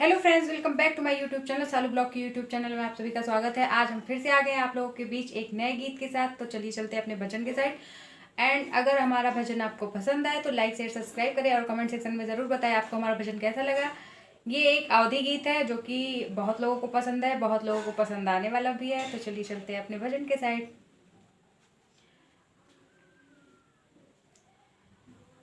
Hello friends, welcome back to my YouTube channel Salu blog की YouTube channel में आप सभी का स्वागत है। आज हम फिर से आ गए हैं आप लोगों के बीच एक नए गीत के साथ। तो चलिए चलते हैं अपने भजन के साइड। एंड अगर हमारा भजन आपको पसंद आए तो लाइक शेयर सब्सक्राइब करें और कमेंट सेक्शन में ज़रूर बताएं आपको हमारा भजन कैसा लगा। ये एक अवधि गीत है जो कि बहुत लोगों को पसंद है, बहुत लोगों को पसंद आने वाला भी है। तो चलिए चलते हैं अपने भजन के साइड।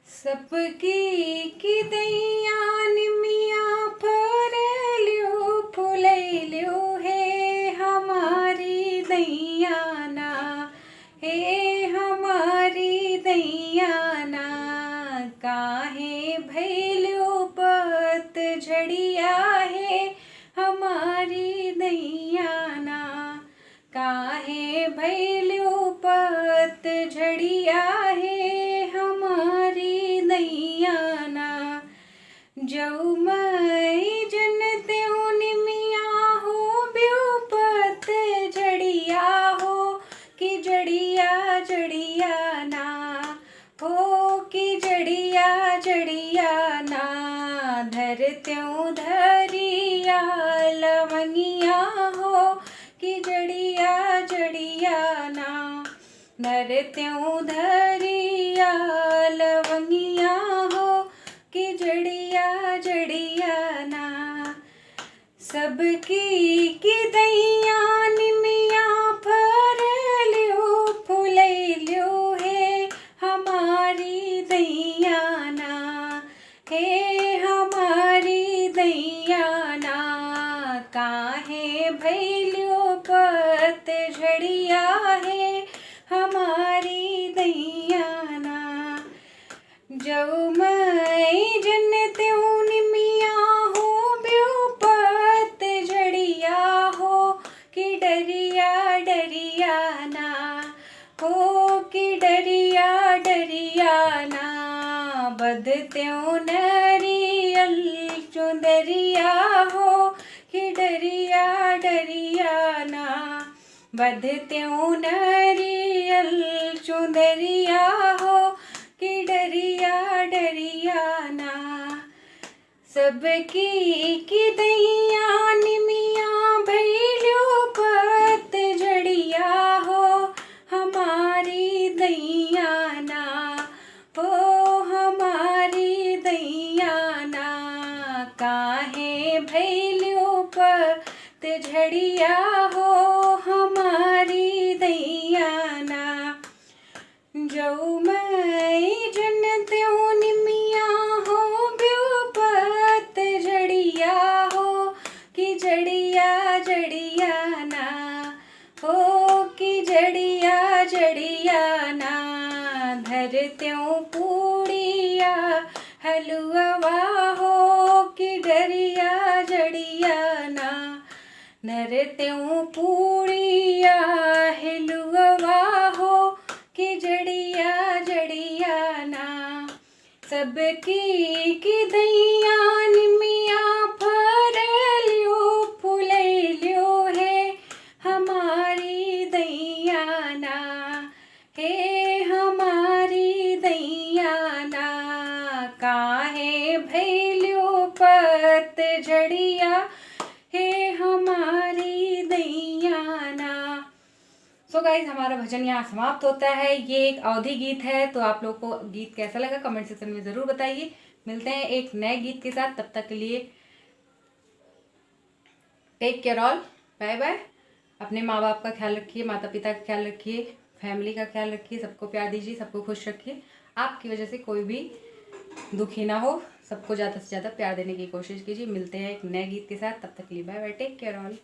सबकी की दैया निमिया फरल्यो फुलैल्यो हे हमारी दैया ना, हे हमारी दैया ना। काहे भैल्यो पत झड़िया हे हमारी दैया ना, काहे भैल्यो पत झड़िया हे जऊ मई जनते निमिया हो ब्यूपत जड़िया हो कि जड़िया जड़िया ना, हो कि जड़िया जड़िया ना। धरत्यों धरिया लवंगिया हो कि जड़िया जड़िया ना, धरत्यों धरिया लवंगिया हो कि जड़िया जड़िया ना। सबकी की दैया निमिया फरल्यो फुलैल्यो हे हमारी दैया ना, हे हमारी दैया ना। काहे भैल्यो पत झड़िया हे हमारी दैया ना। जऊ मई जनते निमिया हो ब्यूपत झड़िया हो कि डरिया डरिया ना, हो कि डरिया डरिया ना। बदत्यों नरियल चुंदरिया हो कि डरिया डरिया ना, बदत्यों नरियल चुंदरिया हो कि डरिया डरिया ना। सबकी की दैया निमिया भैल्यो पत झड़िया हो हमारी दैया ना, हो हमारी दैया ना। काहे भैल्यो पत झड़िया हो हमारी दैया ना। जऊ मई जनते निमिया हो ब्यूपत झड़िया हो कि जड़िया जड़िया ना, हो कि जड़िया जड़िया ना। धरत्यों पूड़िया हलुआ हो कि डरिया जड़िया ना, धरत्यों पूड़िया हलुआ हो कि जड़िया जड़िया ना। सबकी की दैया निमिया फरल्यो फुलैल्यो हे हमारी दैया ना, हे हमारी दैया ना। काहे भैल्यो पत झड़िया हे हमारी दैया ना। सो गाइज, हमारा भजन यहाँ समाप्त होता है। ये एक अवधि गीत है। तो आप लोग को गीत कैसा लगा कमेंट सेक्शन में ज़रूर बताइए। मिलते हैं एक नए गीत के साथ, तब तक के लिए take care all, bye bye. अपने माँ बाप का ख्याल रखिए, माता पिता का ख्याल रखिए, फैमिली का ख्याल रखिए, सबको प्यार दीजिए, सबको खुश रखिए। आपकी वजह से कोई भी दुखी ना हो, सबको ज़्यादा से ज़्यादा प्यार देने की कोशिश कीजिए। मिलते हैं एक नए गीत के साथ, तब तक के लिए bye bye, take care all.